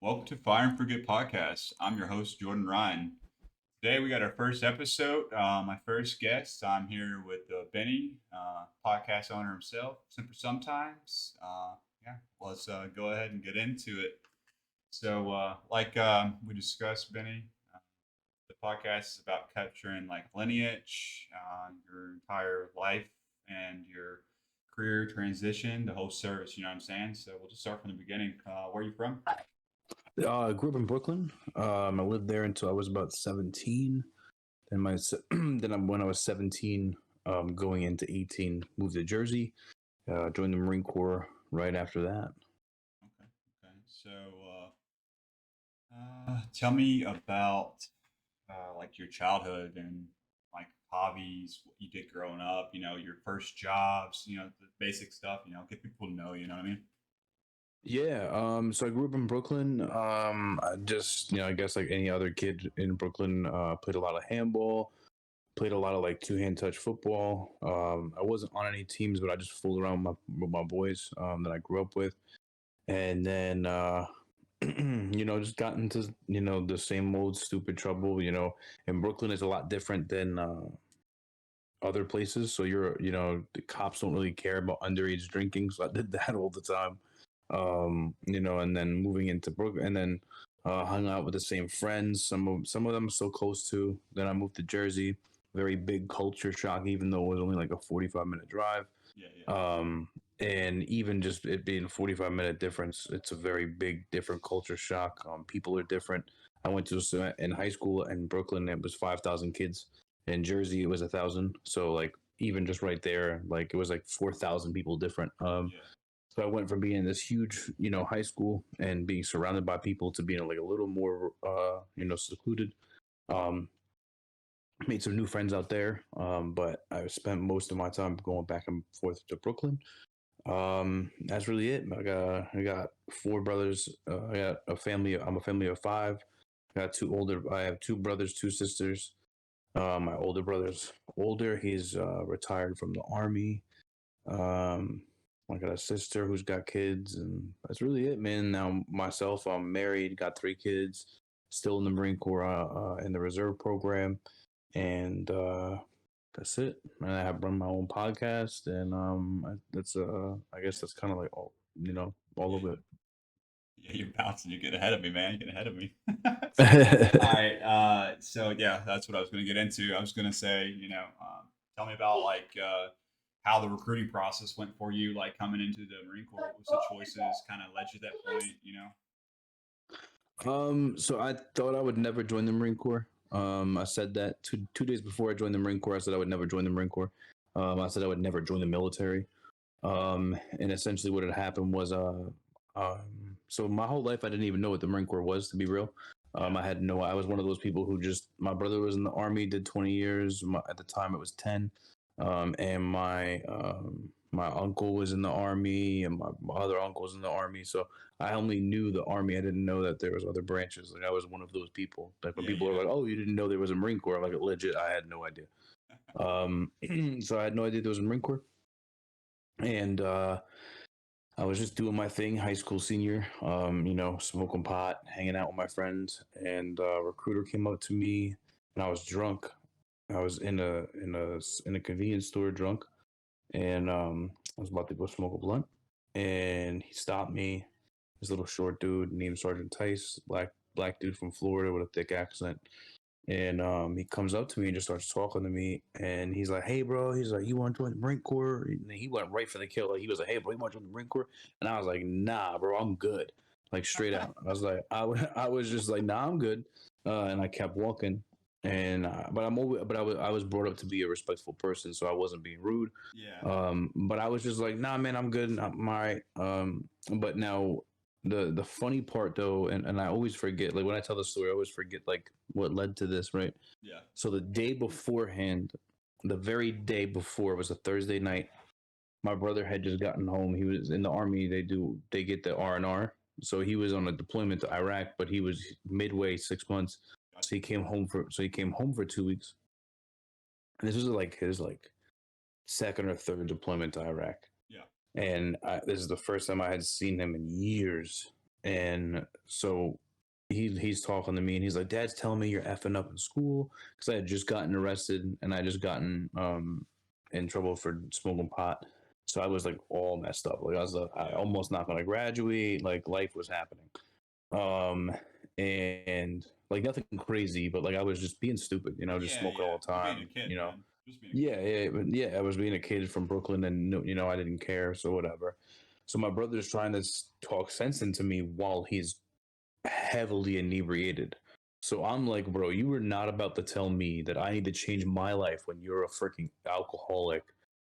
Welcome to Fire and Forget Podcast. I'm your host, Jordan Ryan. Today we got our first episode. My first guest. I'm here with Benny, podcast owner himself, Semper Sometimes. Yeah, let's go ahead and get into it. Like we discussed, Benny, uh, the podcast is about capturing like lineage, your entire life, and your career transition, the whole service. You know what I'm saying? So we'll just start from the beginning. Where are you from? I grew up in Brooklyn. I lived there until I was about 17. Then when I was 17, going into 18, moved to Jersey. Joined the Marine Corps right after that. Okay. Okay. Tell me about like your childhood and like hobbies, what you did growing up. Your first jobs. The basic stuff. Get people to know. You know what I mean? Yeah. So I grew up in Brooklyn. I just, I guess like any other kid in Brooklyn, played a lot of handball. Played a lot of like two-hand touch football. I wasn't on any teams, but I just fooled around with my boys that I grew up with. And then just got into the same old stupid trouble. In Brooklyn is a lot different than other places, so the cops don't really care about underage drinking, so I did that all the time. And then moving into Brooklyn, and then hung out with the same friends. Some of them so close to. Then I moved to Jersey. Very big culture shock, even though it was only like a 45-minute drive. Yeah. Yeah. um and even just it being a 45-minute difference, it's a very big different culture shock. People are different. I went to in high school in Brooklyn, it was 5,000 kids. In Jersey it was 1,000, so like even just right there, like it was like 4,000 people different. Yeah. So I went from being in this huge high school and being surrounded by people to being like a little more secluded. um Made some new friends out there, but I spent most of my time going back and forth to Brooklyn. That's really it. I got four brothers. I got a family. I'm a family of five. I have two brothers, two sisters. My older brother's older. He's retired from the army. Um, I got a sister who's got kids, and that's really it, man. Now myself, I'm married, got three kids, still in the Marine Corps, in the reserve program, and that's it. And I have run my own podcast, and that's I guess that's kind of like all Yeah. of it. Yeah. You're bouncing. You get ahead of me, man. You get ahead of me. All uh, right. So yeah, that's what I was going to get into. I was going to say, tell me about like how the recruiting process went for you, like coming into the Marine Corps. What was the choices kind of led you to that point? so I thought I would never join the Marine Corps. I said that two days before I joined the Marine Corps. I said I would never join the Marine Corps. I said I would never join the military. And essentially what had happened was, so my whole life I didn't even know what the Marine Corps was, to be real. Yeah. I was one of those people who just, my brother was in the army, did 20 years. At the time it was 10. And my uncle was in the army, and my other uncle was in the army. So I only knew the army. I didn't know that there was other branches. Like I was one of those people. Like when Yeah. people are Yeah. like, "Oh, you didn't know there was a Marine Corps?" I'm like, legit, I had no idea. Um, so I had no idea there was a Marine Corps. And I was just doing my thing, high school senior, smoking pot, hanging out with my friends, and a recruiter came up to me, and I was drunk. I was in a convenience store drunk, and I was about to go smoke a blunt, and he stopped me. This little short dude named Sergeant Tice, black dude from Florida with a thick accent. And he comes up to me and just starts talking to me. And he's like, "Hey, bro," he's like, "You want to join the Marine Corps?" And he went right for the kill. Like, he was like, "Hey, bro, you want to join the Marine Corps?" And I was like, "Nah, bro, I'm good." Like straight out. I was just like, "Nah, I'm good." And I kept walking. And but I'm over, but I was brought up to be a respectful person, so I wasn't being rude. Yeah. But I was just like, "Nah, man, I'm good. I'm all right." But now the funny part though, and I always forget, like when I tell the story, I always forget like what led to this, right? Yeah. So the day beforehand, the very day before, it was a Thursday night. My brother had just gotten home. He was in the army. They get the R&R. So he was on a deployment to Iraq, but he was midway 6 months. Gotcha. So he came home for 2 weeks. And this was like his like second or third deployment to Iraq. Yeah. And this is the first time I had seen him in years. And so he's talking to me and he's like, Dad's telling me you're effing up in school because I had just gotten arrested and I just gotten in trouble for smoking pot. So I was like all messed up. Like I was I Yeah. almost not gonna graduate. Like life was happening. Um and like nothing crazy, but like I was just being stupid, just Yeah. smoking Yeah. all the Just being a time, kid, man. Just being a Yeah, kid. yeah. I was being a kid from Brooklyn, and I didn't care, so whatever. So my brother's trying to talk sense into me while he's heavily inebriated. So I'm like, bro, you were not about to tell me that I need to change my life when you're a freaking alcoholic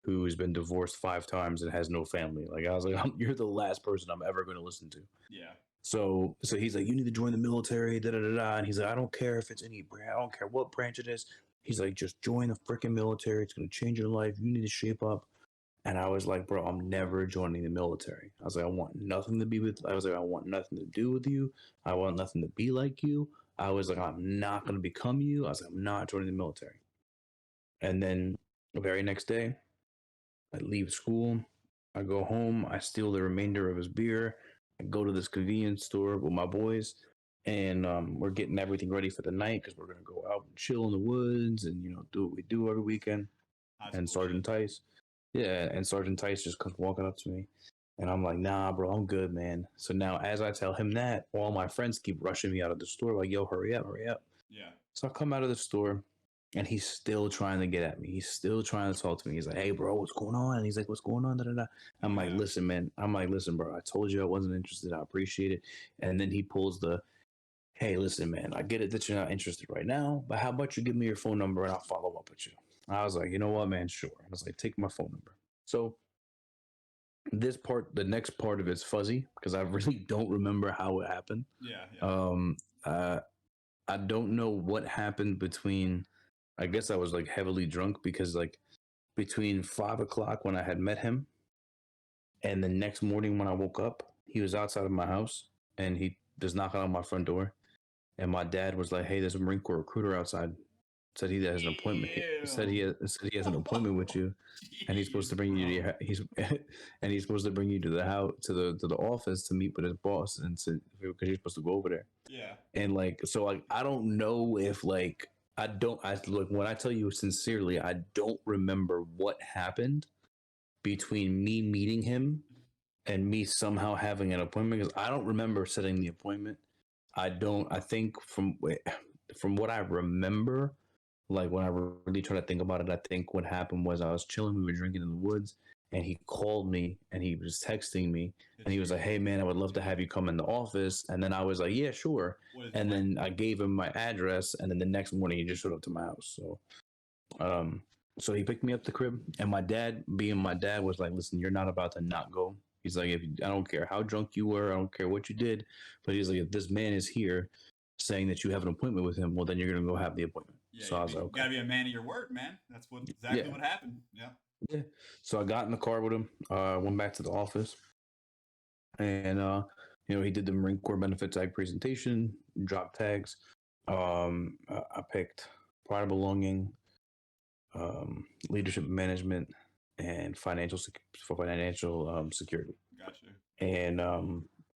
who has been divorced 5 times and has no family. Like I was like, you're the last person I'm ever going to listen to. Yeah. So he's like, you need to join the military, da da da da. And he's like, I don't care if it's any branch, I don't care what branch it is. He's like, just join the freaking military. It's gonna change your life. You need to shape up. And I was like, bro, I'm never joining the military. I was like, I want nothing to be with. I was like, I want nothing to do with you. I want nothing to be like you. I was like, I'm not gonna become you. I was like, I'm not joining the military. And then the very next day, I leave school. I go home. I steal the remainder of his beer. I go to this convenience store with my boys, and we're getting everything ready for the night because we're gonna go out and chill in the woods and do what we do every weekend. High And school shit. Sergeant Tice, yeah, and Sergeant Tice just comes walking up to me, and I'm like, Nah, bro, I'm good, man. So now, as I tell him that, all my friends keep rushing me out of the store, like, Yo, hurry up, hurry up. Yeah. So I come out of the store, and he's still trying to get at me. He's still trying to talk to me. He's like, "Hey, bro, what's going on?" And he's like, "What's going on?" Da, da, da. Oh I'm like, yeah. "Listen, man. I'm like, listen, bro. I told you I wasn't interested. I appreciate it." And then he pulls the, "Hey, listen, man. I get it that you're not interested right now, but how about you give me your phone number and I'll follow up with you?" I was like, "You know what, man? Sure." I was like, "Take my phone number." So the next part of it's fuzzy because I really don't remember how it happened. Yeah. Yeah. Um, uh, I don't know what happened between. I guess I was like heavily drunk because like between 5 o'clock when I had met him and the next morning when I woke up, he was outside of my house and he just knocking on my front door. And my dad was like, "Hey, there's a Marine Corps recruiter outside. Said he has an appointment. Ew. Said he has an appointment with you, and he's supposed Jeez, to bring you to bro. he's and he's supposed to bring you to the house to the office to meet with his boss and because you're supposed to go over there." Yeah. And like so, like I don't know if like I look when I tell you sincerely, I don't remember what happened between me meeting him and me somehow having an appointment because I don't remember setting the appointment. I don't. I think from what I remember, like when I really try to think about it, I think what happened was I was chilling. We were drinking in the woods, and he called me and he was texting me, and Hit he you was like, "Hey man, I would love to to have you come in the office." And then I was like, "Yeah, sure." what is it And like? then I gave him my address, and then the next morning he just showed up to my house. Um, so he picked me up the crib, and my dad, being my dad, was like, "Listen, you're not about to not go." He's like, "If I don't care how drunk you were, I don't care what you did, but he's like, if this man is here saying that you have an appointment with him, well, then you're gonna go have the appointment." Yeah, So I was like, you "Okay, gotta be a man of your word, man. That's what exactly yeah, what happened. Yeah. yeah." So I got in the car with him, went back to the office, and he did the Marine Corps benefit tag presentation, dropped tags. I picked pride of belonging, leadership management, and for financial security. Gotcha.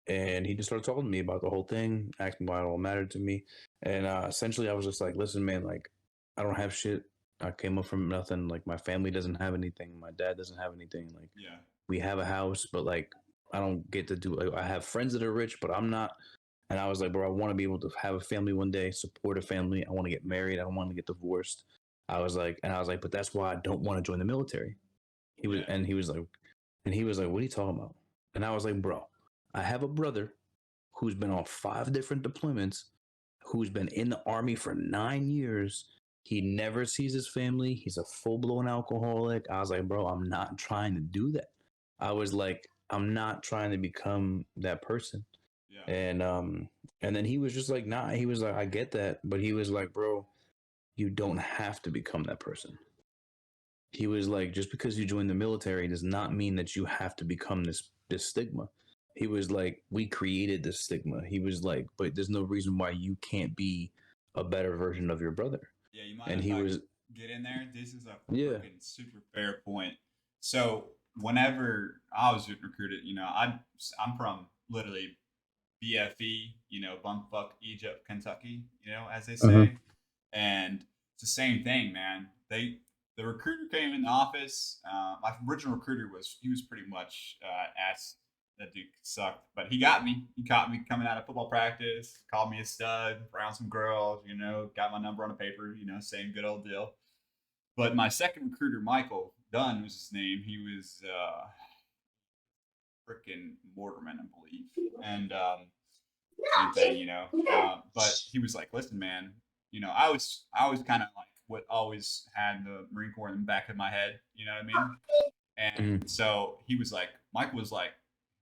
And he just started talking to me about the whole thing, asking why it all mattered to me. And essentially, I was just like, "Listen, man, like, I don't have shit. I came up from nothing. Like, my family doesn't have anything. My dad doesn't have anything. Like, Yeah. we have a house, but like, I don't get to do. Like, I have friends that are rich, but I'm not." And I was like, "Bro, I want to be able to have a family one day, support a family. I want to get married. I don't want to get divorced." I was like, "But that's why I don't want to join the military." He was, Yeah. and he was like, "What are you talking about?" And I was like, "Bro, I have a brother who's been on 5 different deployments, who's been in the army for 9 years. He never sees his family. He's a full blown alcoholic." I was like, "Bro, I'm not trying to do that." I was like, "I'm not trying to become that person." Yeah. And then he was just like, "Nah." He was like, "I get that," but he was like, "Bro, you don't have to become that person." He was like, "Just because you join the military does not mean that you have to become this stigma." He was like, "We created this stigma." He was like, "But there's no reason why you can't be a better version of your brother." Yeah. You mind And if he I was, get in there? This is a yeah, freaking super fair point. So whenever I was recruited, I'm from literally BFE, bumfuck Egypt, Kentucky, as they Uh-huh. say. And it's the same thing, man. The recruiter came in the office. My original recruiter was pretty much ass. That dude sucked, but he got me. He caught me coming out of football practice, called me a stud, around some girls, got my number on a paper, same good old deal. But my second recruiter, Michael Dunn was his name. He was freaking Mortarman, I believe. And same thing, but he was like, "Listen, man, I was kind of like what always had the Marine Corps in the back of my head. You know what I mean?" And Mm-hmm. so he was like, Mike was like,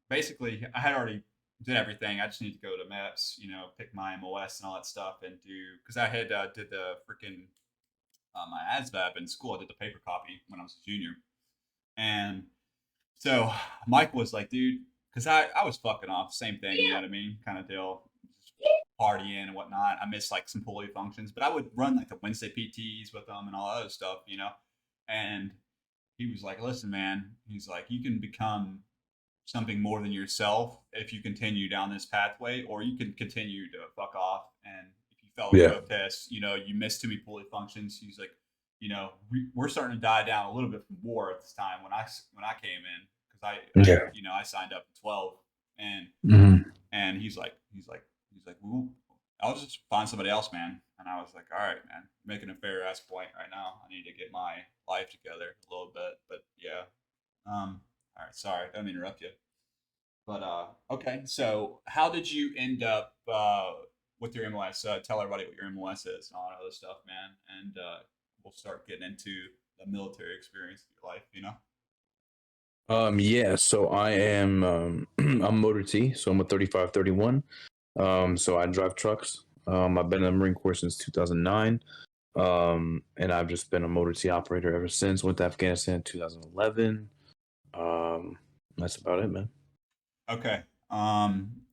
basically, I had already did everything. I just need to go to MEPS, pick my MOS and all that stuff, and do because I had did the freaking my ASVAB in school. I did the paper copy when I was a junior, and so Mike was like, dude, because I was fucking off, same thing, you know what I mean, kind of deal, just partying and whatnot. I missed like some pulley functions, but I would run like the Wednesday PTs with them and all that other stuff, and he was like, listen, man, he's like, you can become something more than yourself if you continue down this pathway, or you can continue to fuck off. And if you fail a Yeah. code test, you miss too many pulley functions. He's like, we're starting to die down a little bit from war at this time when I came in because Yeah. I signed up at 12, and Mm-hmm. he's like, well, I'll just find somebody else, man. And I was like, all right, man, you're making a fair ass point right now. I need to get my life together a little bit, but yeah. All right, sorry, don't interrupt you. But okay. So how did you end up with your MLS? Tell everybody what your MLS is and all that other stuff, man. And we'll start getting into the military experience of your life. Yeah, so I am I'm motor T, so I'm a 3531. So I drive trucks. I've been in the Marine Corps since 2009. And I've just been a motor T operator ever since. Went to Afghanistan in 2011. That's about it, man. Okay.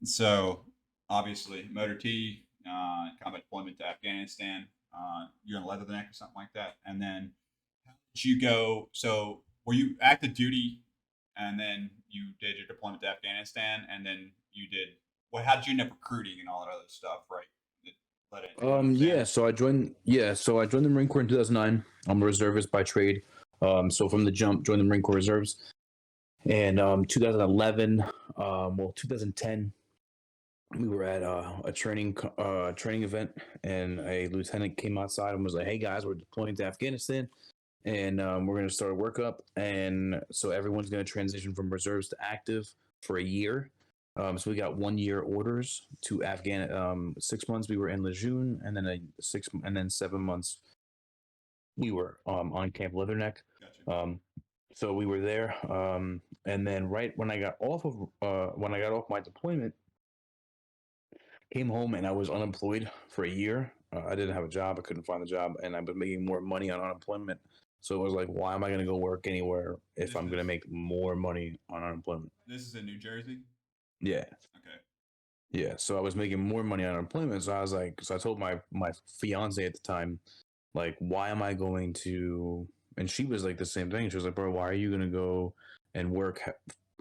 So obviously, Motor T, combat deployment to Afghanistan. You're in Leatherneck or something like that, and then how did you go? So were you active duty, and then you did your deployment to Afghanistan, and then you did what? How did you end up recruiting and all that other stuff? Right? That led into what I'm saying. So I joined the Marine Corps in 2009. I'm a reservist by trade. So from the jump, joined the Marine Corps Reserves. And 2011, 2010, we were at a training event, and a lieutenant came outside and was like, "Hey guys, we're deploying to Afghanistan, and we're going to start a workup, and so everyone's going to transition from reserves to active for a year." So we got 1 year orders to Afghan. 6 months we were in Lejeune, and then 7 months we were on Camp Leatherneck. Gotcha. Um, so we were there, and then right when I got off my deployment, came home and I was unemployed for a year. I didn't have a job. I couldn't find a job, and I've been making more money on unemployment. So it was like, why am I going to go work anywhere if This I'm going to is make more money on unemployment? this is in New Jersey. Yeah, Okay. yeah. So I was making more money on unemployment. So I was like, so I told my fiance at the time, like, why am I going to? And she was like the same thing. She was like, bro, why are you going to go and work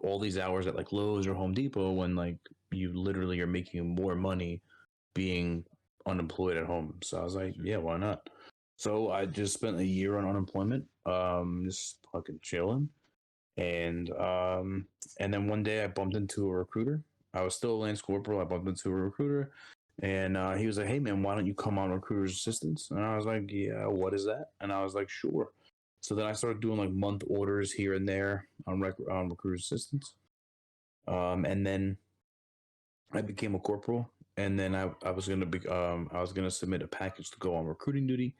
all these hours at like Lowe's or Home Depot when like you literally are making more money being unemployed at home? So I was like, Sure. yeah, why not? So I just spent a year on unemployment, just fucking chilling. And then one day I bumped into a recruiter. I was still a Lance Corporal. I bumped into a recruiter, and he was like, "Hey man, why don't you come on recruiter's assistance?" And I was like, "Yeah, what is that?" And I was like, "Sure." So then I started doing like month orders here and there on recruiter's assistance. And then I became a corporal, and then I was gonna submit a package to go on recruiting duty,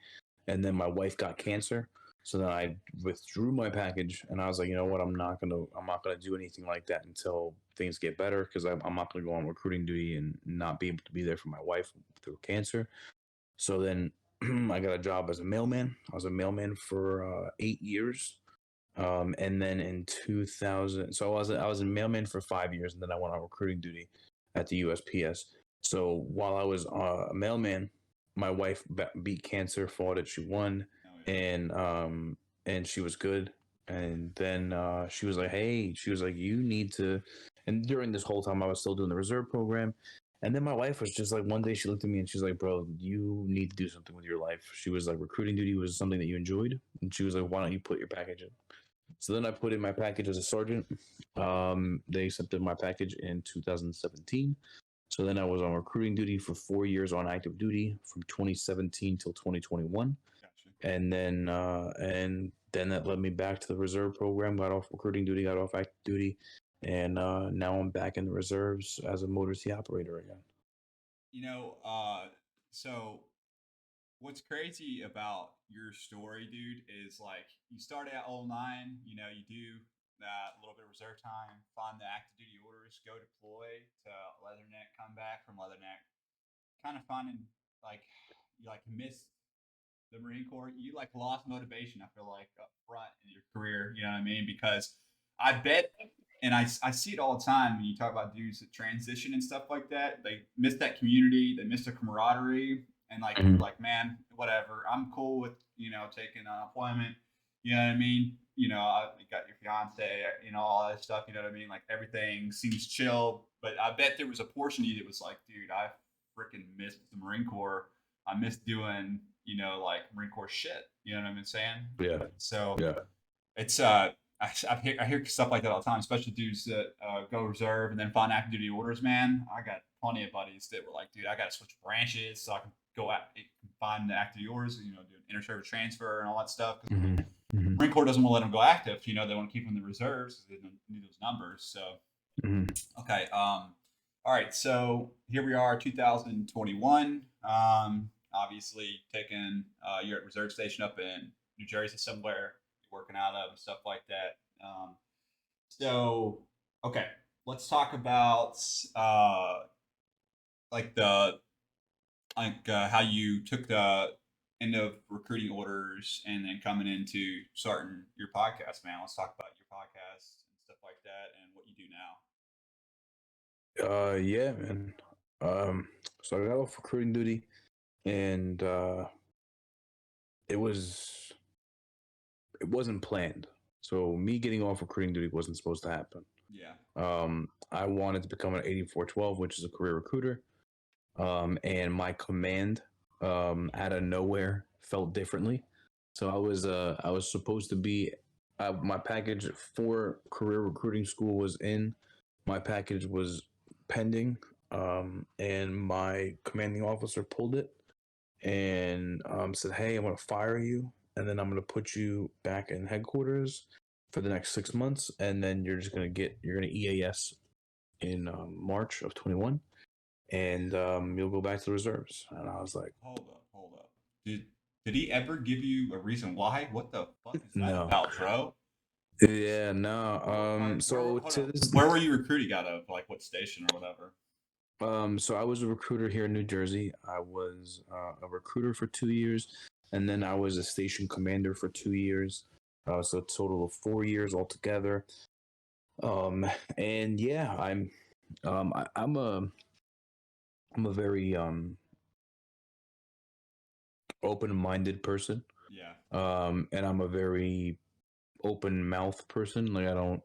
and then my wife got cancer, so then I withdrew my package, and I was like, you know what, I'm not gonna do anything like that until things get better, because I'm not gonna go on recruiting duty and not be able to be there for my wife through cancer. So then I got a job as a mailman. I was a mailman for 8 years. And then in 2000, so I was a mailman for 5 years, and then I went on recruiting duty at the USPS. So while I was a mailman, my wife beat cancer, fought it, she won, Oh yeah. and she was good. And then she was like, "Hey," she was like, "You need to." And during this whole time, I was still doing the reserve program. And then my wife was just like, one day she looked at me and she's like, "Bro, you need to do something with your life." She was like, "Recruiting duty was something that you enjoyed," and she was like, "Why don't you put your package in?" So then I put in my package as a sergeant. They accepted my package in 2017. So then I was on recruiting duty for 4 years on active duty from 2017 till 2021, Gotcha. and then that led me back to the reserve program. Got off recruiting duty, got off active duty, and now I'm back in the reserves as a motor C operator again. You know, so what's crazy about your story, dude, is like you started at '09. You know, you do that a little bit of reserve time, find the active duty orders, go deploy to Leatherneck, come back from Leatherneck, kind of finding like you like missed the Marine Corps, you like lost motivation. I feel like up front in your career, you know what I mean? Because I bet, and I see it all the time when you talk about dudes that transition and stuff like that. They miss that community, they miss the camaraderie, and like you're Mhm. like, man, whatever. I'm cool with taking unemployment. You know what I mean? You got your fiance, all that stuff. You know what I mean? Like everything seems chill, but I bet there was a portion of you that was like, dude, I freaking missed the Marine Corps. I miss doing, like Marine Corps shit. You know what I'm saying? Yeah, So yeah. it's I hear stuff like that all the time, especially dudes that go reserve and then find active duty orders. Man, I got plenty of buddies that were like, dude, I got to switch branches so I can go out and find the active duty orders. Do an inter-service transfer and all that stuff because Hmm. Hmm. Marine Corps doesn't want to let them go active. They want to keep them in the reserves because they don't need those numbers. So Hmm. okay. All right. So here we are, 2021. Obviously, taking you're at reserve station up in New Jersey somewhere, working out of and stuff like that. So okay, let's talk about like the how you took the end of recruiting orders and then coming into starting your podcast, man. Let's talk about your podcast and stuff like that and what you do now. Yeah, man. Um, so I got off recruiting duty, and it was it wasn't planned. So me getting off recruiting duty wasn't supposed to happen. Yeah. I wanted to become an 8412, which is a career recruiter. And my command, out of nowhere, felt differently. So I was supposed to be, my package for career recruiting school was in, my package was pending, and my commanding officer pulled it and said, "Hey, I'm going to fire you, and then I'm going to put you back in headquarters for the next 6 months, and then you're going to EAS in March of 21, and you'll go back to the reserves." And I was like, Hold up, hold up. Did he ever give you a reason why? What the fuck is that "No, about, Dro? yeah, no." Where So hold to up. this, Where were you recruiting out of? Like what station or whatever? so I was a recruiter here in New Jersey. I was a recruiter for 2 years, and then I was a station commander for 2 years. So a total of 4 years altogether. Um, and yeah, I'm a very open-minded person. Yeah. And I'm a very open mouth person. Like I don't,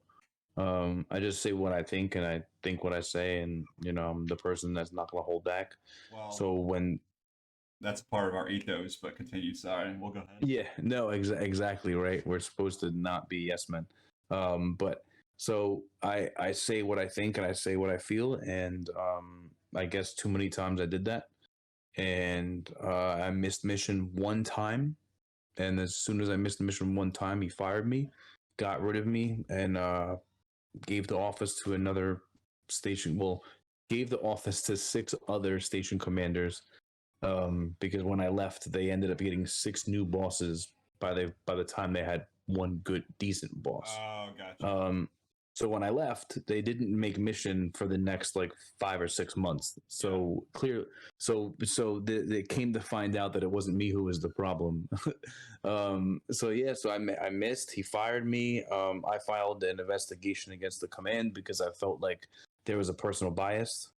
I just say what I think, and I think what I say, and I'm the person that's not gonna hold back. Well, So when, that's part of our ethos, but continue. Sorry, we'll go ahead. yeah, no, exactly right. We're supposed to not be yes men. But so I say what I think and I say what I feel, and I guess too many times I did that, and I missed mission one time, and as soon as I missed the mission one time, he fired me, got rid of me, and gave the office to another station. Well, gave the office to six other station commanders, because when I left, they ended up getting six new bosses by the time they had one good decent boss. Oh, gotcha. Um, so when I left, they didn't make mission for the next like 5 or 6 months. Yeah. So clear, they came to find out that it wasn't me who was the problem. So yeah, so I missed. He fired me. I filed an investigation against the command because I felt like there was a personal bias.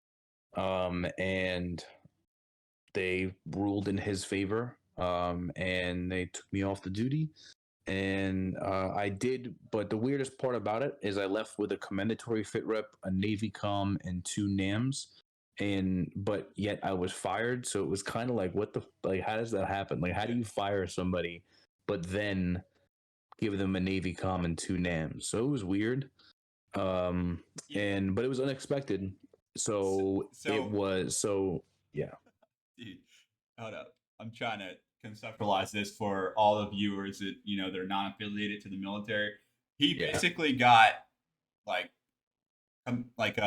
And they ruled in his favor, and they took me off the duty. and I did. But the weirdest part about it is I left with a commendatory fit rep, a Navy com, and 2 NAMs. And but yet I was fired, so it was kind of like, what the like? How does that happen? Like, how do Yeah. you fire somebody, but then give them a Navy com and 2 NAMs? So it was weird. Um, Yeah. and but it was unexpected. So, So it so was so yeah. dude, hold up. I'm trying to conceptualize this for all the viewers that they're non-affiliated to the military. He Yeah. basically got like like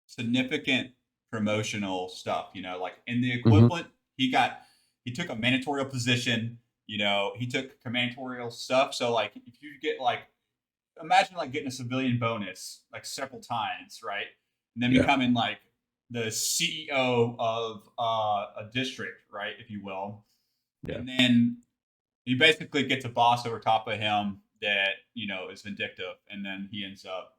significant promotional stuff. Like in the Mm-hmm. equivalent, he took a managerial position. He took commandorial stuff. So like if you get like imagine like getting a civilian bonus like several times, right? And then Yeah. becoming like the CEO of a district, right, if you will. Yeah. And then he basically gets a boss over top of him that is vindictive, and then he ends up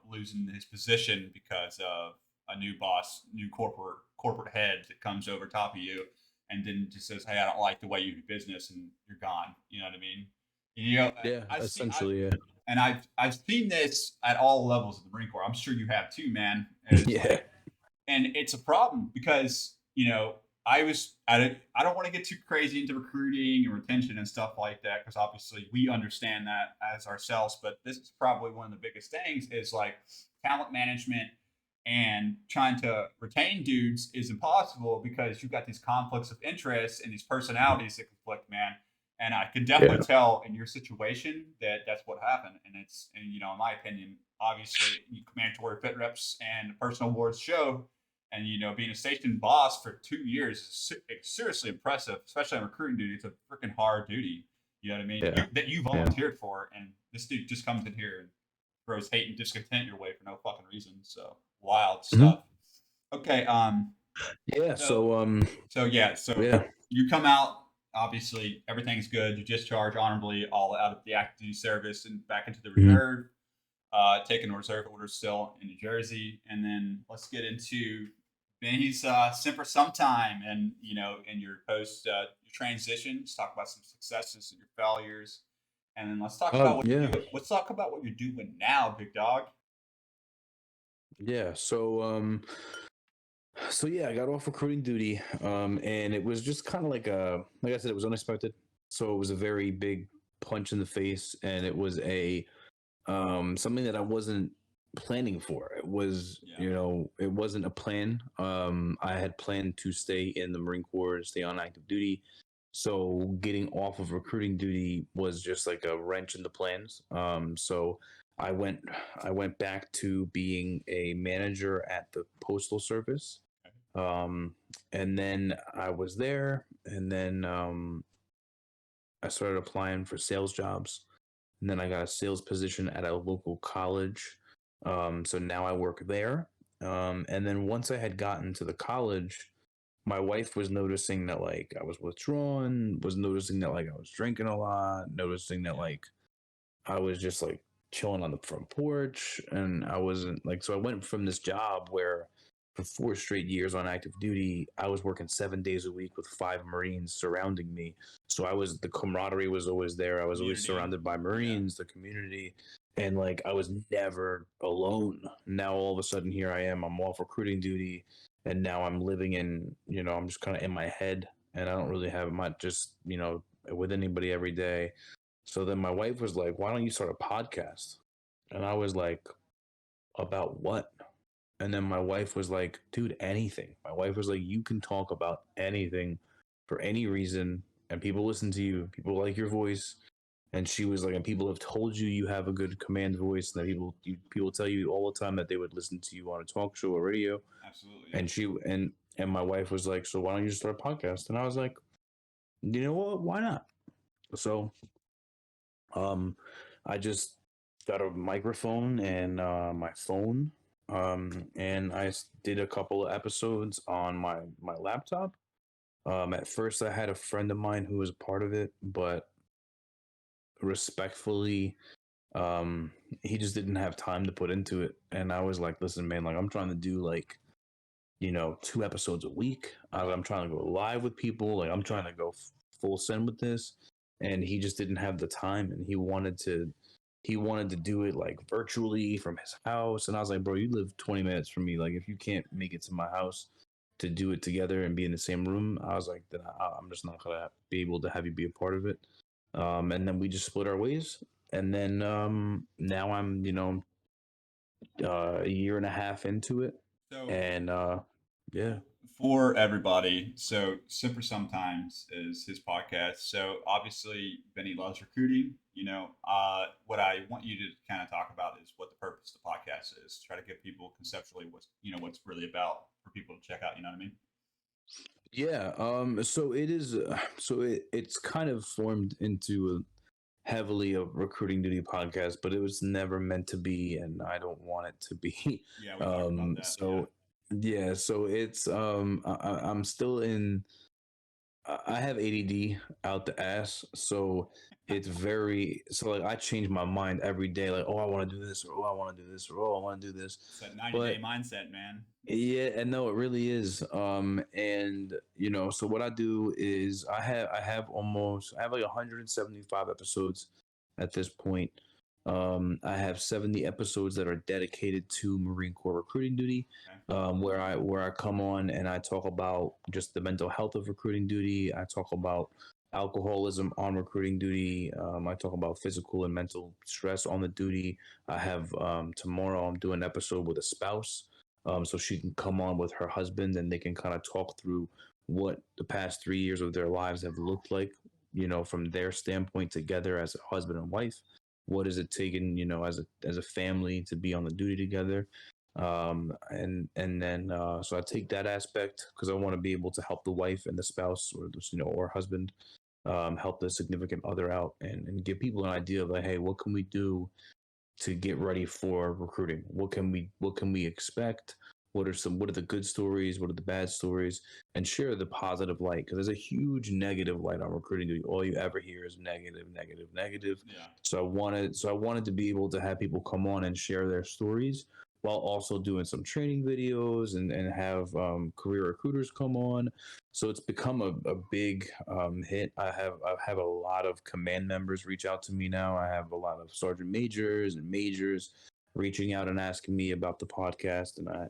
losing his position because of a new boss, new corporate head that comes over top of you, and then just says, "Hey, I don't like the way you do business," and you're gone. You know what I mean? Yeah. Essentially, yeah. I've seen this at all levels of the Marine Corps. I'm sure you have too, man. It's Yeah. like, and it's a problem because I don't want to get too crazy into recruiting and retention and stuff like that because obviously we understand that as ourselves, but this is probably one of the biggest things is like talent management and trying to retain dudes is impossible because you've got these conflicts of interest and these personalities that conflict, man. And I can definitely Yeah. tell in your situation that that's what happened. And in my opinion, obviously, commandatory fit reps and personal awards show. And being a station boss for 2 years is seriously impressive, especially on recruiting duty. It's a freaking hard duty. You know what I mean? Yeah. That you Yeah. volunteered for, and this dude just comes in here and throws hate and discontent your way for no fucking reason. So wild Hmm. stuff. Okay. Yeah. So yeah. So Yeah. you come out. Obviously, everything's good. You discharge honorably, all out of the active duty service and back into the Hmm. reserve. Taking a reserve order still in New Jersey, and then let's get into Benny's Semper Sometime, and in your post your transition. Let's talk about some successes and your failures, and then let's talk about what Yeah. you're doing. Let's talk about what you're doing now, big dog. Yeah. So yeah, I got off recruiting duty, and it was just kind of like I said, it was unexpected. So it was a very big punch in the face, and it was a something that I wasn't planning for. It was, Yeah, it wasn't a plan. I had planned to stay in the Marine Corps, stay on active duty. So getting off of recruiting duty was just like a wrench in the plans. So I went, I went back to being a manager at the Postal Service. Um, and then I was there, and then I started applying for sales jobs, and then I got a sales position at a local college. So now I work there. And then once I had gotten to the college, my wife was noticing that like I was withdrawn, was noticing that like I was drinking a lot, noticing that yeah, like I was just like chilling on the front porch, and I wasn't like, so I went from this job where for 4 straight years on active duty, I was working 7 days a week with 5 Marines surrounding me. So the camaraderie was always there. I was always community. surrounded by Yeah, Marines, the community, and like I was never alone. Now all of a sudden here I am, I'm off recruiting duty, and now I'm living in, I'm just kind of in my head, and I don't really have much just, with anybody every day. So then my wife was like, "Why don't you start a podcast?" And I was like, "About what?" And then my wife was like, "Dude, anything." My wife was like, "You can talk about anything for any reason, and people listen to you. People like your voice." And she was like, "And people have told you you have a good command voice, and that people tell you all the time that they would listen to you on a talk show or radio." absolutely. Yeah. And and my wife was like, "So why don't you just start a podcast?" And I was like, "You know what? Why not?" So Um, I just got a microphone and my phone, and did a couple of episodes on my laptop. At first, I had a friend of mine who was a part of it, but respectfully, um, he just didn't have time to put into it. And I was like, "Listen, man, like I'm trying to do like 2 episodes a week. Right. I'm trying to go live with people. Like I'm Yeah. trying to go full send with this." and he just didn't have the time, and he wanted to do it like virtually from his house. And I was like, bro, you live 20 minutes from me. Like, if you can't make it to my house to do it together and be in the same room, I was like, then I'm just not gonna be able to have you be a part of it. And then we just split our ways. And then now I'm, a year and a half into it, So and yeah, for everybody, so Semper Sometimes is his podcast. So obviously, Benny loves recruiting. What I want you to kind of talk about is what the purpose of the podcast is. Try to give people conceptually what's really about for people to check out. You know what I mean? yeah. So it is. It's kind of formed into heavily a recruiting duty podcast, but it was never meant to be, and I don't want it to be. Yeah, we talked about that. Yeah. So yeah, so it's I'm still in. I have ADD out the ass, so it's very so like I change my mind every day. Like, oh, I want to do this, or oh, I want to do this, or oh, I want to do this. It's that 90-day But mindset, man. yeah, and no, it really is. And so what I do is I have like 175 episodes at this point. I have 70 episodes that are dedicated to Marine Corps recruiting duty, Okay. where I come on and I talk about just the mental health of recruiting duty. I talk about alcoholism on recruiting duty. I talk about physical and mental stress on the duty. I have tomorrow I'm doing an episode with a spouse, so she can come on with her husband and they can kind of talk through what the past 3 years of their lives have looked like, from their standpoint together as a husband and wife. What is it taken, as a family to be on the duty together? And then so I take that aspect because I want to be able to help the wife and the spouse or husband, help the significant other out, and give people an idea of like, hey, what can we do to get ready for recruiting? What can we expect? What are the good stories? What are the bad stories? And share the positive light, because there's a huge negative light on recruiting duty. All you ever hear is negative, negative, negative. Yeah. So I wanted to be able to have people come on and share their stories while also doing some training videos, and have career recruiters come on. So it's become a big hit. I have a lot of command members reach out to me now. I have a lot of sergeant majors and majors reaching out and asking me about the podcast, and I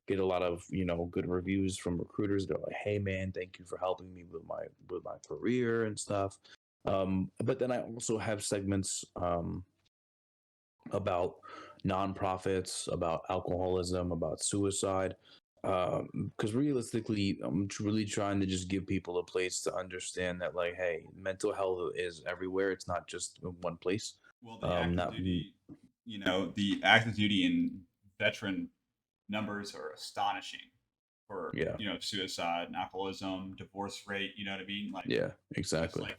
get a lot of good reviews from recruiters. They're like, "Hey man, thank you for helping me with my career and stuff." But then I also have segments about nonprofits, about alcoholism, about suicide. Because realistically, I'm really trying to just give people a place to understand that, like, hey, mental health is everywhere. It's not just in one place. Well, the active Not duty, the active duty and veteran numbers are astonishing for Yeah, suicide and alcoholism, divorce rate. You know what I mean? Like yeah, it's exactly. like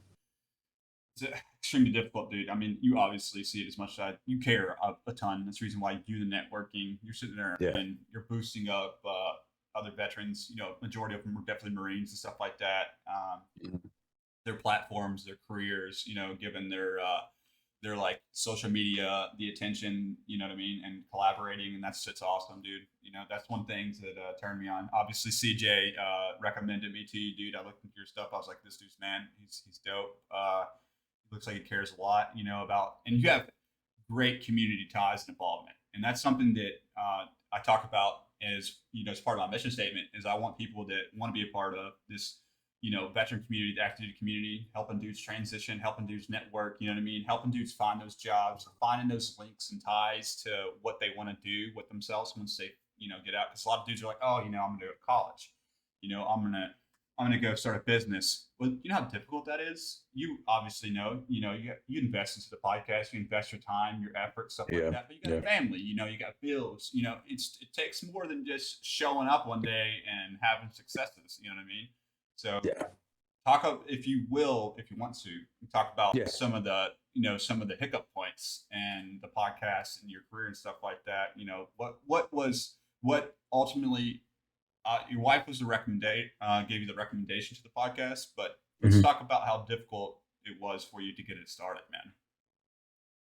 it's extremely difficult, dude. I mean, you obviously see it as much as you care a ton. That's the reason why you do the networking. You're sitting there Yeah. and you're boosting up other veterans. Majority of them are definitely Marines and stuff like that. Mhm. Their platforms, their careers, given their like social media, the attention, you know what I mean, and collaborating, and that's it's awesome, dude. That's one thing that turned me on. Obviously, CJ recommended me to you, dude. I looked into your stuff. I was like, this dude's man. He's dope. Looks like he cares a lot, about, and you have great community ties and involvement, and that's something that I talk about as part of my mission statement. Is I want people that want to be a part of this, veteran community, the active duty community, helping dudes transition, helping dudes network, you know what I mean? Helping dudes find those jobs, finding those links and ties to what they want to do with themselves once they, get out. Because a lot of dudes are like, oh, I'm going to go to college. I'm gonna go start a business. Well, you know how difficult that is. You obviously know. You invest into the podcast, you invest your time, your effort, stuff like Yeah. that. But you got Yeah. a family. You got bills. It takes more than just showing up one day and having successes. You know what I mean? So Yeah. if you will, if you want to, talk about Yeah. some of the hiccup points and the podcast and your career and stuff like that. What ultimately your wife was the gave you the recommendation to the podcast, but let's Mhm. talk about how difficult it was for you to get it started,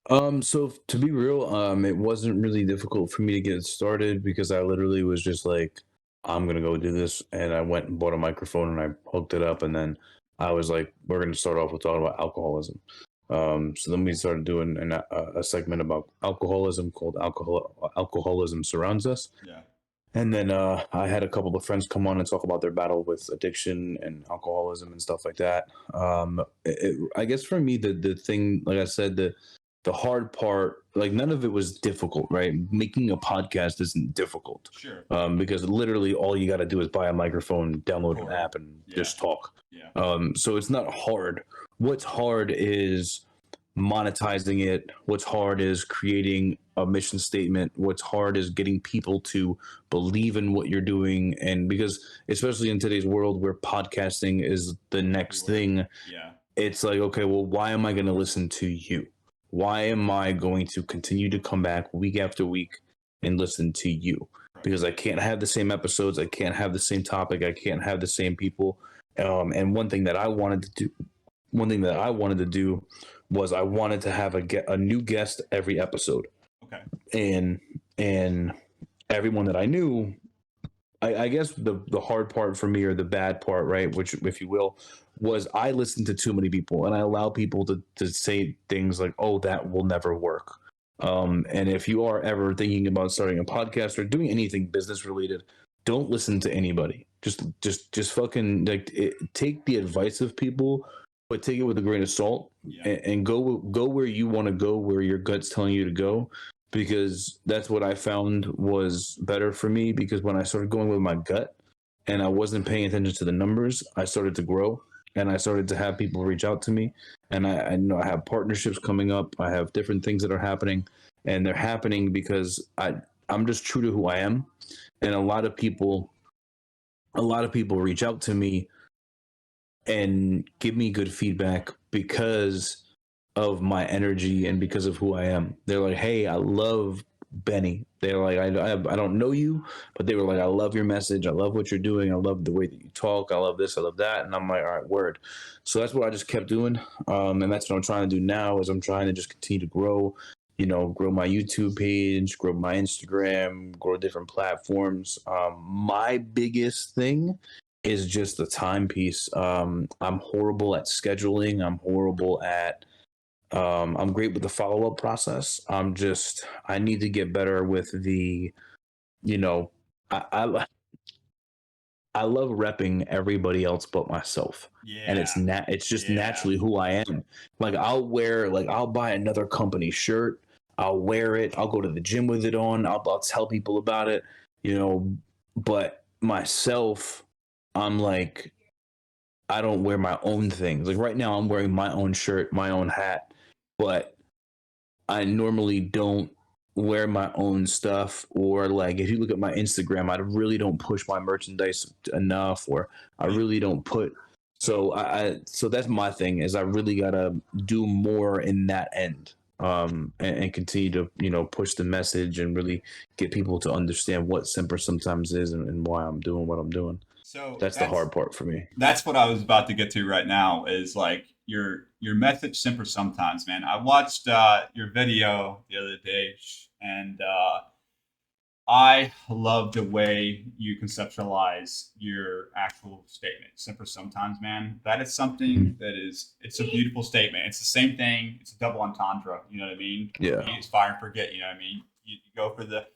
man. So to be real, it wasn't really difficult for me to get it started because I literally was just like, I'm gonna go do this, and I went and bought a microphone and I hooked it up, and then I was like, we're going to start off with talking about alcoholism. So then we started doing a segment about alcoholism called Alcoholism Surrounds Us. Yeah. And then I had a couple of friends come on and talk about their battle with addiction and alcoholism and stuff like that. I guess for me, the thing, like I said, the hard part, like none of it was difficult, right? Making a podcast isn't difficult, Sure. because literally all you got to do is buy a microphone, download an Record. app, and Yeah. just talk. Yeah. So it's not hard. What's hard is monetizing it. What's hard is creating a mission statement. What's hard is getting people to believe in what you're doing. And because, especially in today's world where podcasting is the next Everywhere. thing, Yeah. it's like, okay, well, why am I going to listen to you? Why am I going to continue to come back week after week and listen to you? Right. Because I can't have the same episodes. I can't have the same topic. I can't have the same people. And one thing that I wanted to do was I wanted to have a new guest every episode. Okay. And everyone that I knew, I guess the hard part for me, or the bad part, right, which, if you will, was I listened to too many people, and I allow people to say things like, oh, that will never work. And if you are ever thinking about starting a podcast or doing anything business related, don't listen to anybody. Just fucking take the advice of people, but take it with a grain of salt. Yeah. And go where you want to go, where your gut's telling you to go, because that's what I found was better for me. Because when I started going with my gut and I wasn't paying attention to the numbers, I started to grow, and I started to have people reach out to me. And I know I have partnerships coming up. I have different things that are happening, and they're happening because I'm just true to who I am. And a lot of people reach out to me and give me good feedback because of my energy and because of who I am. They're like, hey, I love Benny. They're like, I don't know you, but they were like, I love your message. I love what you're doing. I love the way that you talk. I love this. I love that. And I'm like, all right, word. So that's what I just kept doing. And that's what I'm trying to do now, is I'm trying to just continue to grow, grow my YouTube page, grow my Instagram, grow different platforms. My biggest thing is just the timepiece. I'm horrible at scheduling. I'm great with the follow-up process. I need to get better with the, you know, I I love repping everybody else but myself. And Yeah. it's just Yeah. naturally who I am. Like I'll buy another company shirt, I'll wear it, I'll go to the gym with it on, I'll tell people about it, but myself, I'm like, I don't wear my own things. Like right now I'm wearing my own shirt, my own hat, but I normally don't wear my own stuff. Or like if you look at my Instagram, I really don't push my merchandise enough, or I really don't put. So so that's my thing, is I really gotta do more in that end, and continue to push the message and really get people to understand what Semper Sometimes is, and why I'm doing what I'm doing. So That's the hard part for me. that's what I was about to get to right now, is like your message Semper Sometimes, man. I watched your video the other day, and I love the way you conceptualize your actual statement. Semper Sometimes, man. That is something that it's a beautiful statement. It's the same thing. It's a double entendre. You know what I mean? Yeah. It's fire and forget. You know what I mean? You go for the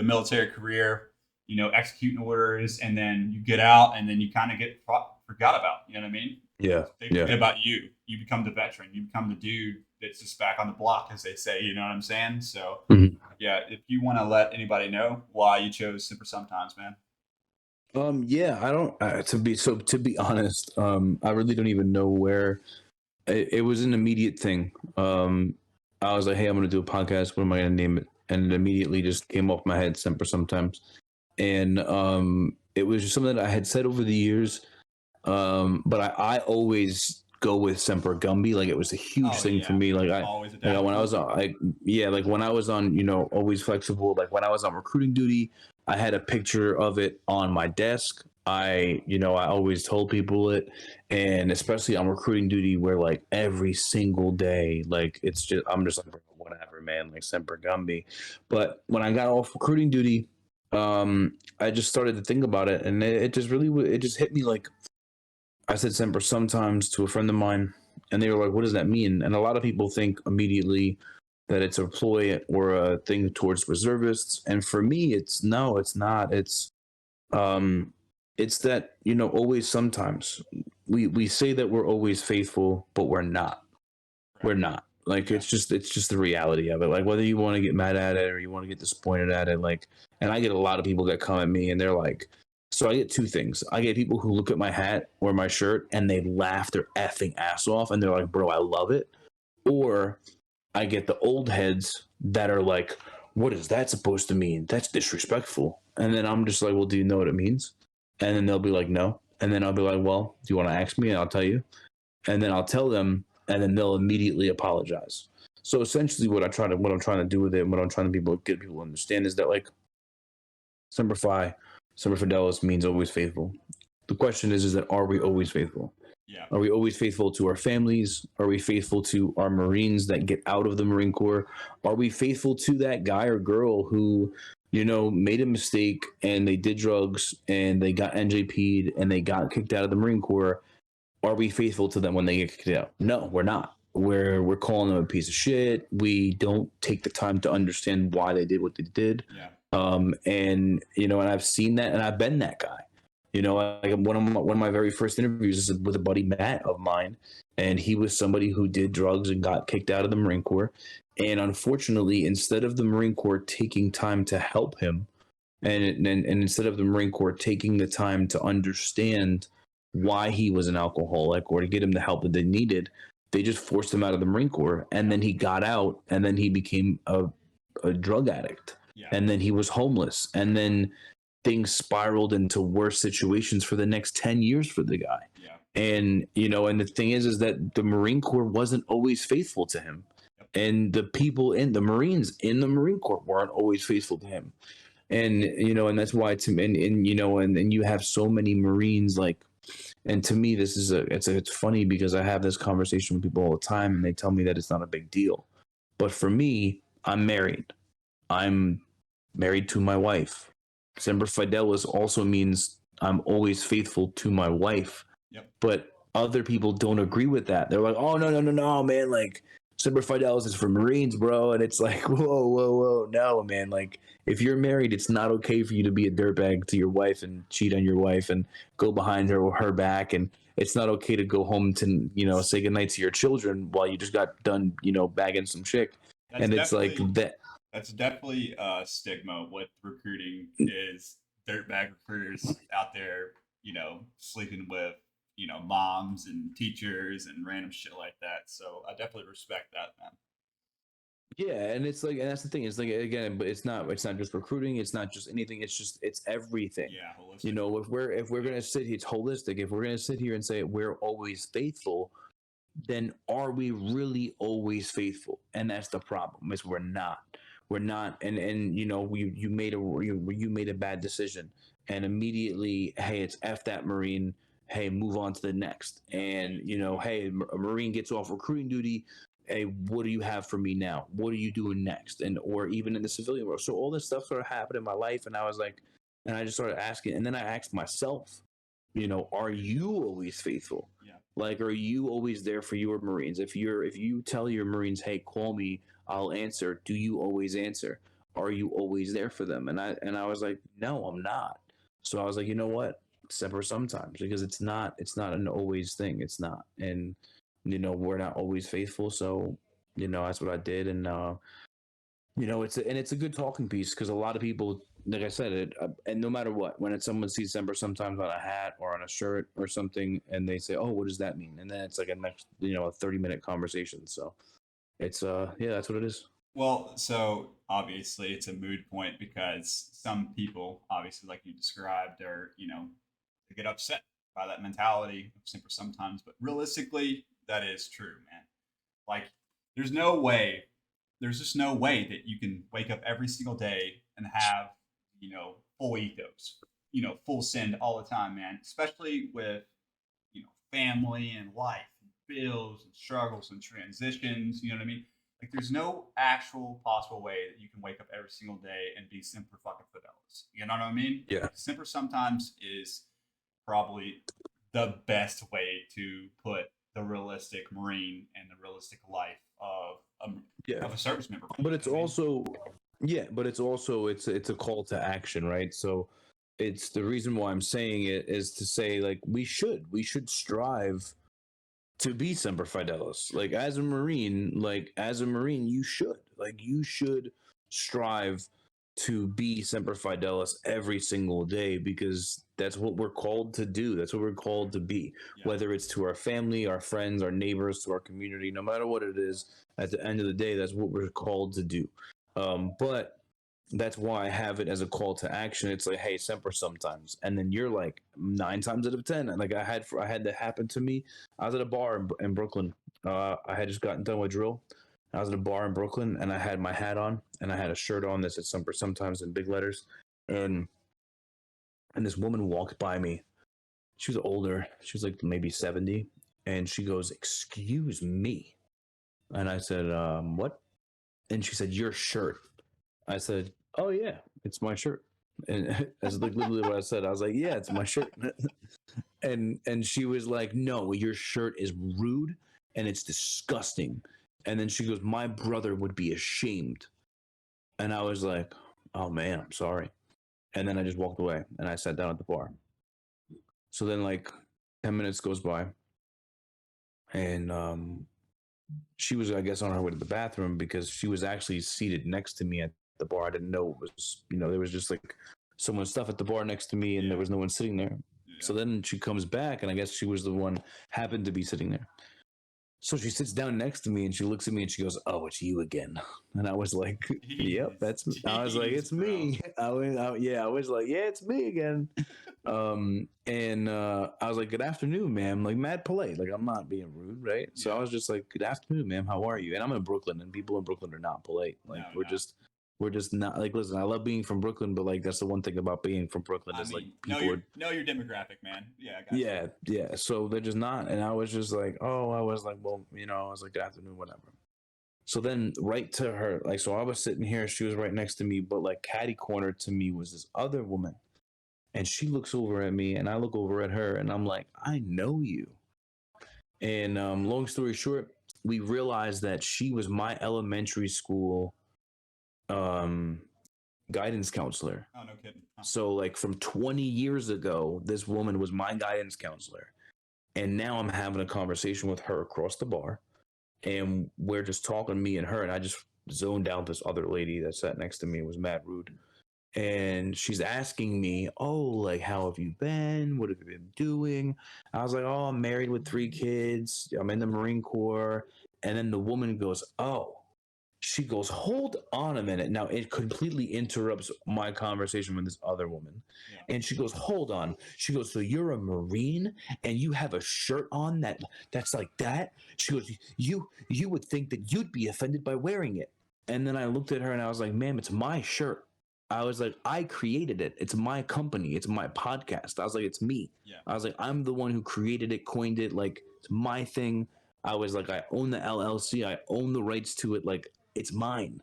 military career, executing orders, and then you get out, and then you kind of get forgot about. You know what I mean? Yeah. They forget about you. You become the veteran. You become the dude that's just back on the block, as they say. You know what I'm saying? So, yeah, if you want to let anybody know why you chose Semper Sometimes, man. Yeah, I don't. To be honest, I really don't even know where. It was an immediate thing. I was like, hey, I'm gonna do a podcast. What am I gonna name it? And it immediately just came off my head, Semper Sometimes. And it was just something that I had said over the years. But I always go with Semper Gumby. Like it was a huge thing for me. Like always when I was on, like when I was on, Always Flexible. Like when I was on recruiting duty, I had a picture of it on my desk. I always told people it, and especially on recruiting duty, where like every single day, like I'm just like, whatever, man, like Semper Gumby. But when I got off recruiting duty, I just started to think about it, and it just hit me like I said Semper Sometimes to a friend of mine, and they were like, "What does that mean?" And a lot of people think immediately that it's a ploy or a thing towards reservists, and for me, it's no, it's not. Um, it's that always sometimes we say that we're always faithful, but we're not. We're Correct. not. Like Yeah. it's just the reality of it. Like whether you want to get mad at it or you want to get disappointed at it, like, and I get a lot of people that come at me and they're like, so I get two things. I get people who look at my hat or my shirt and they laugh their effing ass off and they're like, bro, I love it. Or I get the old heads that are like, what is that supposed to mean? That's disrespectful. And then I'm just like, well, do you know what it means? And then they'll be like, no. And then I'll be like, well, do you want to ask me? And I'll tell you. And then I'll tell them, and then they'll immediately apologize. So essentially, what I'm trying to do with it, and what I'm trying to get people to understand is that like Semper Fi, Semper Fidelis means always faithful. The question is that are we always faithful? Yeah. Are we always faithful to our families? Are we faithful to our Marines that get out of the Marine Corps? Are we faithful to that guy or girl who, made a mistake and they did drugs and they got NJP'd and they got kicked out of the Marine Corps? Are we faithful to them when they get kicked out? No, we're not. We're calling them a piece of shit. We don't take the time to understand why they did what they did. Yeah. And I've seen that, and I've been that guy. Like one of my very first interviews is with a buddy Matt of mine, and he was somebody who did drugs and got kicked out of the Marine Corps. And unfortunately, instead of the Marine Corps taking time to help him, and instead of the Marine Corps taking the time to understand why he was an alcoholic or to get him the help that they needed, they just forced him out of the Marine Corps. And then he got out, and then he became a drug addict. Yeah. And then he was homeless. And then things spiraled into worse situations for the next 10 years for the guy. Yeah. And and the thing is that the Marine Corps wasn't always faithful to him. Yep. And the people in the Marines in the Marine Corps weren't always faithful to him. And that's why and you have so many Marines, like, and to me this is it's funny because I have this conversation with people all the time and they tell me that it's not a big deal. But for me, I'm married. I'm married to my wife. Semper Fidelis also means I'm always faithful to my wife. Yep. But other people don't agree with that. They're like, oh, no, man, like Semper Fidelis is for Marines, bro. And it's like, whoa, no, man. Like, if you're married, it's not okay for you to be a dirtbag to your wife and cheat on your wife and go behind her back. And it's not okay to go home to, say goodnight to your children while you just got done, bagging some chick. That's And it's like definitely that. that's definitely a stigma with recruiting is dirtbag recruiters out there, sleeping with, moms and teachers and random shit like that. So I definitely respect that, man. Yeah, and it's like, and that's the thing. It's like, again, but it's not just recruiting. It's not just anything. It's everything. Yeah, holistic. If we're gonna sit here, it's holistic. If we're gonna sit here and say we're always faithful, then are we really always faithful? And that's the problem. Is we're not. We're not. And you made a bad decision, and immediately, hey, it's F that Marine. Hey, move on to the next. And hey, a Marine gets off recruiting duty. Hey, what do you have for me now? What are you doing next? And or even in the civilian world. So all this stuff sort of happened in my life, and I was like, and I just started asking, and then I asked myself, are you always faithful? Yeah. Like, are you always there for your Marines? If you tell your Marines, hey, call me, I'll answer. Do you always answer? Are you always there for them? And I was like, no, I'm not. So I was like, you know what? Semper Sometimes, because it's not an always thing. It's not. And we're not always faithful. So that's what I did. And it's a good talking piece because a lot of people, like I said, and no matter what, when someone sees Semper Sometimes on a hat or on a shirt or something, and they say, "Oh, what does that mean?" And then it's like a next, a 30-minute conversation. So it's yeah, that's what it is. Well, so obviously it's a mood point because some people, obviously, like you described, are, they get upset by that mentality of Semper Sometimes. But realistically, that is true, man. Like, there's no way, there's just no way that you can wake up every single day and have, full ethos, full send all the time, man. Especially with, family and life, and bills and struggles and transitions. You know what I mean? Like, there's no actual possible way that you can wake up every single day and be Semper fucking Fidelis. You know what I mean? Yeah. Semper Sometimes is probably the best way to put the realistic Marine and the realistic life Yeah. of a service member. But You it's know what I mean? also yeah, but it's also it's a call to action, right? So it's the reason why I'm saying it is to say like we should strive to be Semper Fidelis. Like as a Marine, you should strive to be Semper Fidelis every single day because that's what we're called to do. That's what we're called to be. Yeah. Whether it's to our family, our friends, our neighbors, to our community, no matter what it is, at the end of the day, that's what we're called to do. But that's why I have it as a call to action. It's like, hey, Semper sometimes, and then you're like 9 times out of 10. Like I had that happen to me. I was at a bar in Brooklyn. I had just gotten done with drill. I was at a bar in Brooklyn, and I had my hat on, and I had a shirt on that said Semper sometimes in big letters, and this woman walked by me. She was older. She was like maybe 70, and she goes, "Excuse me," and I said, "What?" And she said, "Your shirt." I said, "Oh yeah, it's my shirt." And that's like literally what I said. I was like, "Yeah, it's my shirt." And she was like, "No, your shirt is rude and it's disgusting." And then she goes, "My brother would be ashamed." And I was like, "Oh man, I'm sorry." And then I just walked away and I sat down at the bar. So then like 10 minutes goes by and she was, I guess, on her way to the bathroom because she was actually seated next to me at the bar. I didn't know it was, there was just like someone's stuff at the bar next to me and there was no one sitting there. Yeah. So then she comes back and I guess she was the one happened to be sitting there. So she sits down next to me and she looks at me and she goes, "Oh, it's you again." And I was like, "Yep, that's." I was like, "It's me." I was like, "Yeah, it's me again." And I was like, "Good afternoon, ma'am." Like mad polite, like I'm not being rude, right? So I was just like, "Good afternoon, ma'am. How are you?" And I'm in Brooklyn, and people in Brooklyn are not polite. Like No, we're just not like. Listen, I love being from Brooklyn, but like that's the one thing about being from Brooklyn is like people know your demographic, man. Yeah, I got you. Yeah. So they're just not, and I was just like, oh, I was like, well, I was like, good afternoon, whatever. So then, right to her, like, so I was sitting here, she was right next to me, but like catty corner to me was this other woman, and she looks over at me, and I look over at her, and I'm like, I know you. And long story short, we realized that she was my elementary school um, guidance counselor. Oh, no kidding. Huh. So, like, from 20 years ago, this woman was my guidance counselor. And now I'm having a conversation with her across the bar. And we're just talking, me and her. And I just zoned out this other lady that sat next to me. It was mad rude. And she's asking me, "Oh, like, how have you been? What have you been doing?" I was like, "Oh, I'm married with 3 kids. I'm in the Marine Corps." And then the woman goes, "Oh," she goes, "Hold on a minute." Now it completely interrupts my conversation with this other woman. Yeah. And she goes, "Hold on." She goes, "So you're a Marine and you have a shirt on that's like that?" She goes, you would think that you'd be offended by wearing it." And then I looked at her and I was like, "Ma'am, it's my shirt." I was like, "I created it. It's my company. It's my podcast." I was like, "It's me." Yeah. I was like, "I'm the one who created it, coined it. Like, it's my thing." I was like, "I own the LLC. I own the rights to it. Like, it's mine."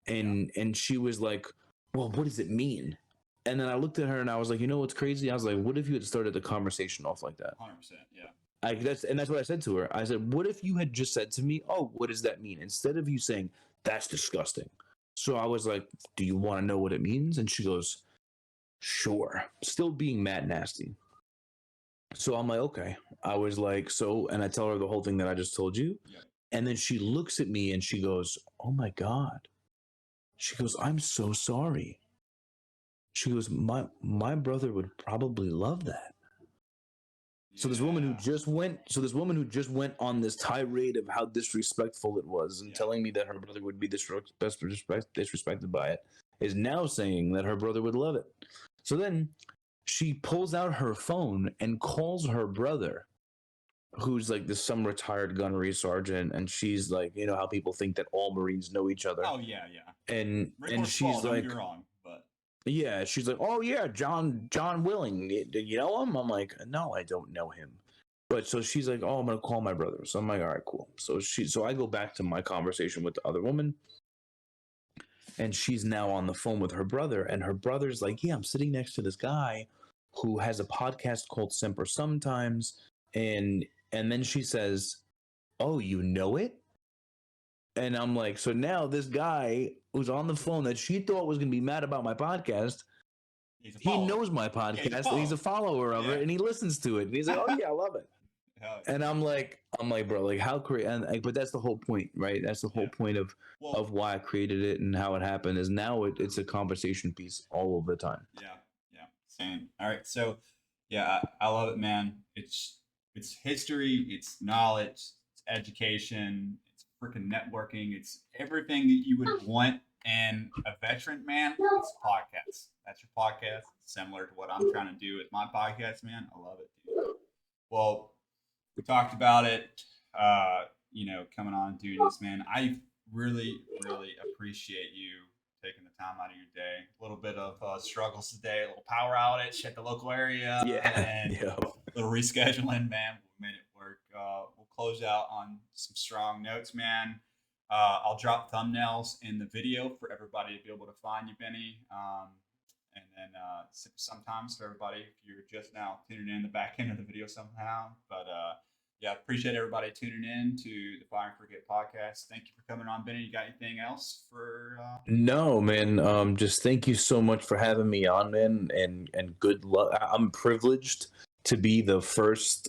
And she was like, "Well, what does it mean?" And then I looked at her and I was like, "You know what's crazy?" I was like, "What if you had started the conversation off like that?" 100%. Yeah. That's what I said to her. I said, "What if you had just said to me, 'Oh, what does that mean?' Instead of you saying, 'That's disgusting.'" So I was like, "Do you want to know what it means?" And she goes, "Sure." Still being mad nasty. So I'm like, "Okay." I was like, "So," and I tell her the whole thing that I just told you. Yep. And then she looks at me and she goes, "Oh my God." She goes, "I'm so sorry." She goes, my brother would probably love that." So this woman who just went on this tirade of how disrespectful it was and telling me that her brother would be disrespected by it is now saying that her brother would love it. So then she pulls out her phone and calls her brother, who's like some retired gunnery sergeant, and she's like, how people think that all Marines know each other. Oh yeah, yeah. And she's don't like, get me wrong, but yeah, she's like, "Oh yeah, John Willing. Do you know him?" I'm like, "No, I don't know him." But so she's like, "Oh, I'm gonna call my brother." So I'm like, "All right, cool." So I go back to my conversation with the other woman, and she's now on the phone with her brother, and her brother's like, "Yeah, I'm sitting next to this guy who has a podcast called Semper Sometimes, and then she says, "Oh, you know it?" And I'm like, so now this guy who's on the phone that she thought was going to be mad about my podcast, He's a he follower. knows my Yeah, he's a podcast and he's follower. a follower of Yeah. it and he listens to it. And he's like, "Oh yeah, I love it." And I'm like, bro, like how crazy. And like, but that's the whole point, right? That's the whole point of Well, why I created it and how it happened. Is now it's a conversation piece all of the time. yeah, yeah, same. All right, so yeah, I love it, man. It's history, it's knowledge, it's education, it's freaking networking, it's everything that you would want in a veteran, man. It's podcasts. That's your podcast. It's similar to what I'm trying to do with my podcast, man. I love it, dude. Well, we talked about it, coming on and doing this, man. I really, really appreciate you taking the time out of your day. A little bit of struggles today, a little power outage at the local area, Yeah, and yeah. a little rescheduling, man. We made it work. We'll close out on some strong notes, man. I'll drop thumbnails in the video for everybody to be able to find you, Benny. And then sometimes for everybody, if you're just now tuning in the back end of the video somehow. But yeah, appreciate everybody tuning in to the Fire and Forget podcast. Thank you for coming on, Benny. You got anything else for? No, man. Just thank you so much for having me on, man, and good luck. I'm privileged to be the first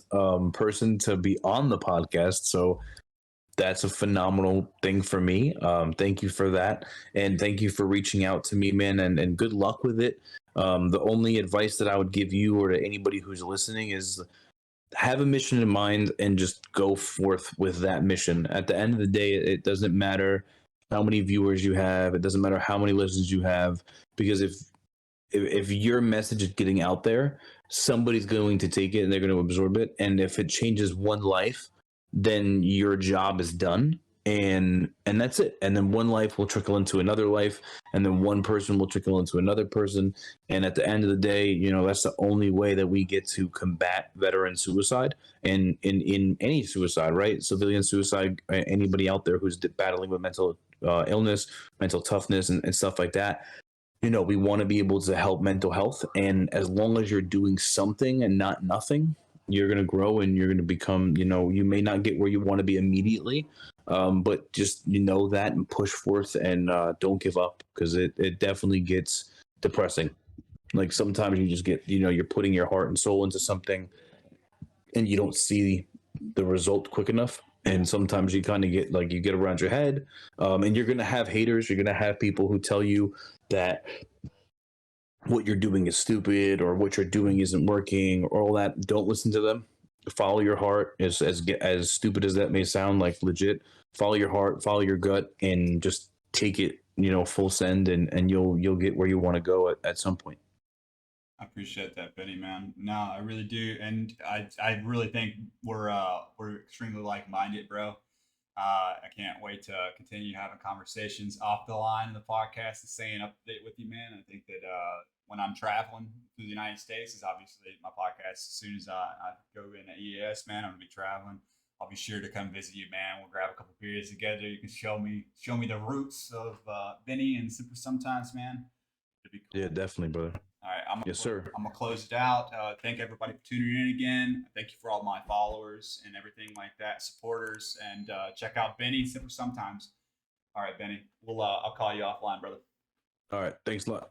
person to be on the podcast, so that's a phenomenal thing for me. Thank you for that, and thank you for reaching out to me, man. And good luck with it. The only advice that I would give you or to anybody who's listening is have a mission in mind and just go forth with that mission. At the end of the day, it doesn't matter how many viewers you have, it doesn't matter how many listens you have, because if your message is getting out there, somebody's going to take it and they're going to absorb it. And if it changes one life, then your job is done. And that's it. And then one life will trickle into another life, and then one person will trickle into another person. And at the end of the day, that's the only way that we get to combat veteran suicide and in any suicide, right? Civilian suicide, anybody out there who's battling with mental illness, mental toughness, and stuff like that. We want to be able to help mental health. And as long as you're doing something and not nothing, you're going to grow and you're going to become, you may not get where you want to be immediately, but just, that and push forth and don't give up, because it definitely gets depressing. Like sometimes you just get, you're putting your heart and soul into something and you don't see the result quick enough. And sometimes you kind of get like you get around your head, and you're going to have haters. You're going to have people who tell you that what you're doing is stupid or what you're doing isn't working or all that. Don't listen to them. Follow your heart. As stupid as that may sound, like legit, follow your heart, follow your gut, and just take it, full send, and you'll get where you want to go at some point. I appreciate that, Benny, man. No, I really do, and I really think we're extremely like minded, bro. I can't wait to continue having conversations off the line in the podcast and staying up to date with you, man. I think that when I'm traveling through the United States, is obviously my podcast. As soon as I go in at EAS, man, I'm gonna be traveling. I'll be sure to come visit you, man. We'll grab a couple beers together. You can show me the roots of Benny and Super Sometimes, man. It'd be cool. Yeah, definitely, brother. All right, Yes, sir. I'm gonna close it out. Thank everybody for tuning in again. Thank you for all my followers and everything like that, supporters, and check out Benny Simple Sometimes. All right, Benny, I'll call you offline, brother. All right. Thanks a lot.